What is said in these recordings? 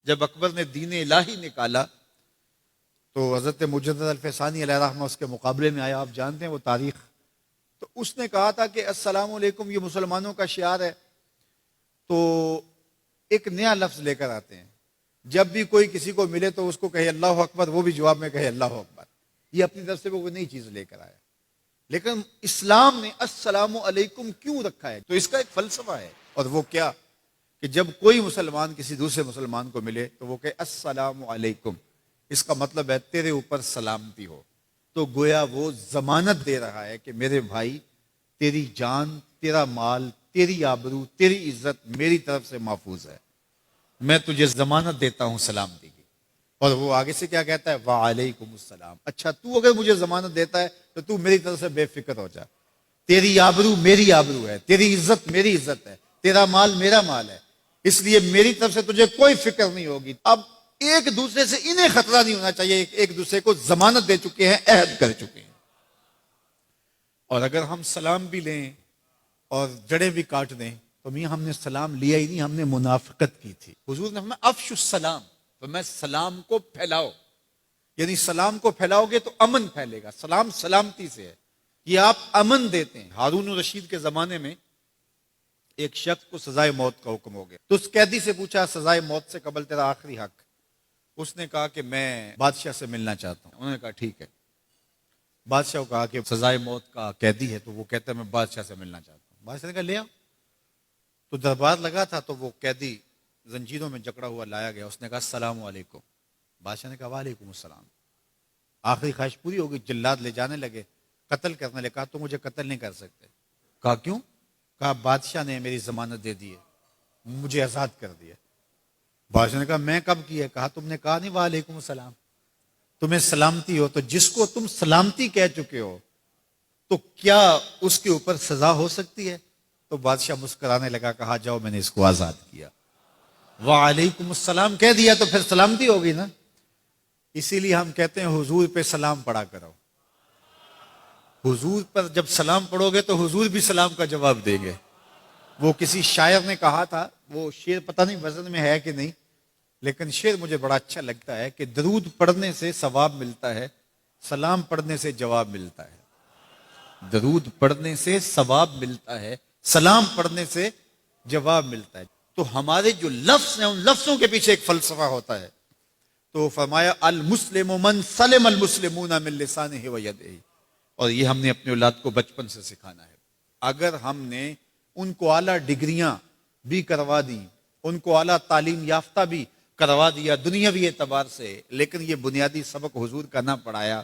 جب اکبر نے دین الہی نکالا تو حضرت مجدد الفسانی علیہ رحمہ اس کے مقابلے میں آیا. آپ جانتے ہیں وہ تاریخ. تو اس نے کہا تھا کہ السلام علیکم یہ مسلمانوں کا شعار ہے. تو ایک نیا لفظ لے کر آتے ہیں. جب بھی کوئی کسی کو ملے تو اس کو کہے اللہ اکبر, وہ بھی جواب میں کہے اللہ اکبر. یہ اپنی طرف سے وہ نئی چیز لے کر آیا. لیکن اسلام نے السلام علیکم کیوں رکھا ہے؟ تو اس کا ایک فلسفہ ہے, اور وہ کیا کہ جب کوئی مسلمان کسی دوسرے مسلمان کو ملے تو وہ کہے السلام علیکم. اس کا مطلب ہے تیرے اوپر سلامتی ہو. تو گویا وہ ضمانت دے رہا ہے کہ میرے بھائی, تیری جان, تیرا مال, تیری آبرو, تیری عزت میری طرف سے محفوظ ہے. میں تجھے ضمانت دیتا ہوں سلامتی کی. اور وہ آگے سے کیا کہتا ہے؟ وعلیکم السلام. اچھا تو اگر مجھے ضمانت دیتا ہے تو تو میری طرف سے بے فکر ہو جا. تیری آبرو میری آبرو ہے, تیری عزت میری عزت ہے, تیرا مال میرا مال ہے, اس لیے میری طرف سے تجھے کوئی فکر نہیں ہوگی. اب ایک دوسرے سے انہیں خطرہ نہیں ہونا چاہیے, ایک دوسرے کو ضمانت دے چکے ہیں, عہد کر چکے ہیں. اور اگر ہم سلام بھی لیں اور جڑیں بھی کاٹ دیں تو میاں ہم نے سلام لیا ہی نہیں, ہم نے منافقت کی تھی. حضور نے فرمایا افشوا السلام, تو میں سلام کو پھیلاؤ. یعنی سلام کو پھیلاؤ گے تو امن پھیلے گا. سلام سلامتی سے ہے, یہ آپ امن دیتے ہیں. ہارون الرشید کے زمانے میں ایک شخص کو سزائے موت کا حکم ہو گیا. تو اس قیدی سے پوچھا سزائے موت سے قبل تیرا آخری حق. اس نے کہا کہ میں بادشاہ سے ملنا چاہتا ہوں. انہوں نے کہا ٹھیک ہے. بادشاہ کو کہا کہ سزائے موت کا قیدی ہے, تو وہ کہتا ہے میں بادشاہ سے ملنا چاہتا ہوں. بادشاہ نے کہا لے آؤ. تو دربار لگا تھا, تو وہ قیدی زنجیروں میں جکڑا ہوا لایا گیا. اس نے کہا السلام علیکم. بادشاہ نے کہا وعلیکم السلام. آخری خواہش پوری ہو گئی. جلاد لے جانے لگے, قتل کرنے لگے. کہا تو مجھے قتل نہیں کر سکتے. کہا کیوں؟ کہا بادشاہ نے میری ضمانت دے دی ہے, مجھے آزاد کر دیا. بادشاہ نے کہا میں کب کیا؟ کہا تم نے کہا نہیں وعلیکم السلام, تمہیں سلامتی ہو. تو جس کو تم سلامتی کہہ چکے ہو تو کیا اس کے اوپر سزا ہو سکتی ہے؟ تو بادشاہ مسکرانے لگا, کہا جاؤ میں نے اس کو آزاد کیا. وعلیکم السلام کہہ دیا تو پھر سلامتی ہوگی نا. اسی لیے ہم کہتے ہیں حضور پہ سلام پڑھا کرو. حضور پر جب سلام پڑھو گے تو حضور بھی سلام کا جواب دیں گے. وہ کسی شاعر نے کہا تھا, وہ شعر پتہ نہیں وزن میں ہے کہ نہیں, لیکن شعر مجھے بڑا اچھا لگتا ہے کہ درود پڑھنے سے ثواب ملتا ہے, سلام پڑھنے سے جواب ملتا ہے. درود پڑھنے سے ثواب ملتا ہے, سلام پڑھنے سے جواب ملتا ہے. تو ہمارے جو لفظ ہیں ان لفظوں کے پیچھے ایک فلسفہ ہوتا ہے. تو فرمایا المسلم من سلم المسلمون من لسانہ و یدہ. اور یہ ہم نے اپنے اولاد کو بچپن سے سکھانا ہے. اگر ہم نے ان کو اعلیٰ ڈگریاں بھی کروا دیں, ان کو اعلیٰ تعلیم یافتہ بھی کروا دیا دنیاوی اعتبار سے, لیکن یہ بنیادی سبق حضور کا نہ پڑھایا,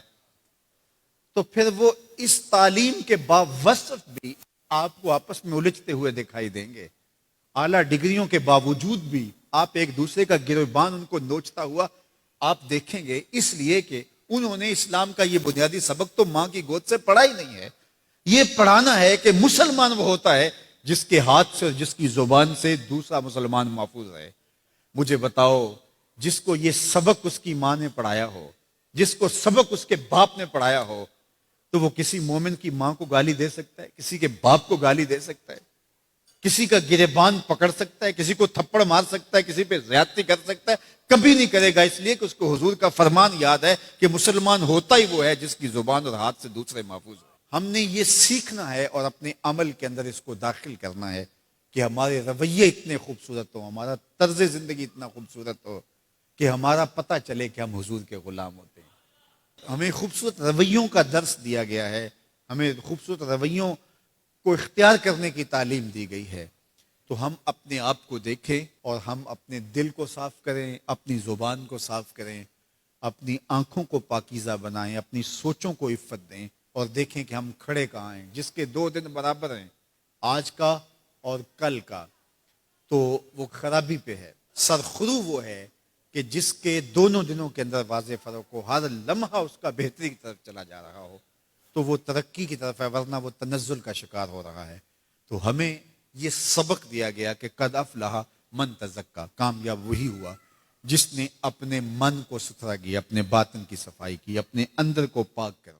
تو پھر وہ اس تعلیم کے باوصف بھی آپ کو آپس میں الجھتے ہوئے دکھائی دیں گے. اعلیٰ ڈگریوں کے باوجود بھی آپ ایک دوسرے کا گریبان ان کو نوچتا ہوا آپ دیکھیں گے, اس لیے کہ انہوں نے اسلام کا یہ بنیادی سبق تو ماں کی گود سے پڑھا ہی نہیں ہے. یہ پڑھانا ہے کہ مسلمان وہ ہوتا ہے جس کے ہاتھ سے اور جس کی زبان سے دوسرا مسلمان محفوظ رہے. مجھے بتاؤ, جس کو یہ سبق اس کی ماں نے پڑھایا ہو, جس کو سبق اس کے باپ نے پڑھایا ہو, تو وہ کسی مومن کی ماں کو گالی دے سکتا ہے, کسی کے باپ کو گالی دے سکتا ہے, کسی کا گریبان پکڑ سکتا ہے, کسی کو تھپڑ مار سکتا ہے, کسی پہ زیادتی کر سکتا ہے؟ کبھی نہیں کرے گا, اس لیے کہ اس کو حضور کا فرمان یاد ہے کہ مسلمان ہوتا ہی وہ ہے جس کی زبان اور ہاتھ سے دوسرے محفوظ ہو. ہم نے یہ سیکھنا ہے اور اپنے عمل کے اندر اس کو داخل کرنا ہے کہ ہمارے رویے اتنے خوبصورت ہوں, ہمارا طرز زندگی اتنا خوبصورت ہو کہ ہمارا پتہ چلے کہ ہم حضور کے غلام ہوتے ہیں. ہمیں خوبصورت رویوں کا درس دیا گیا ہے, ہمیں خوبصورت رویوں کو اختیار کرنے کی تعلیم دی گئی ہے. تو ہم اپنے آپ کو دیکھیں اور ہم اپنے دل کو صاف کریں, اپنی زبان کو صاف کریں, اپنی آنکھوں کو پاکیزہ بنائیں, اپنی سوچوں کو عفت دیں, اور دیکھیں کہ ہم کھڑے کہاں ہیں. جس کے 2 دن برابر ہیں, آج کا اور کل کا, تو وہ خرابی پہ ہے. سرخرو وہ ہے کہ جس کے دونوں دنوں کے اندر واضح فرق ہو, ہر لمحہ اس کا بہتری کی طرف چلا جا رہا ہو, تو وہ ترقی کی طرف ہے, ورنہ وہ تنزل کا شکار ہو رہا ہے. تو ہمیں یہ سبق دیا گیا کہ قد افلح من تزکا, کامیاب وہی ہوا جس نے اپنے من کو ستھرا کیا, اپنے باطن کی صفائی کی, اپنے اندر کو پاک کر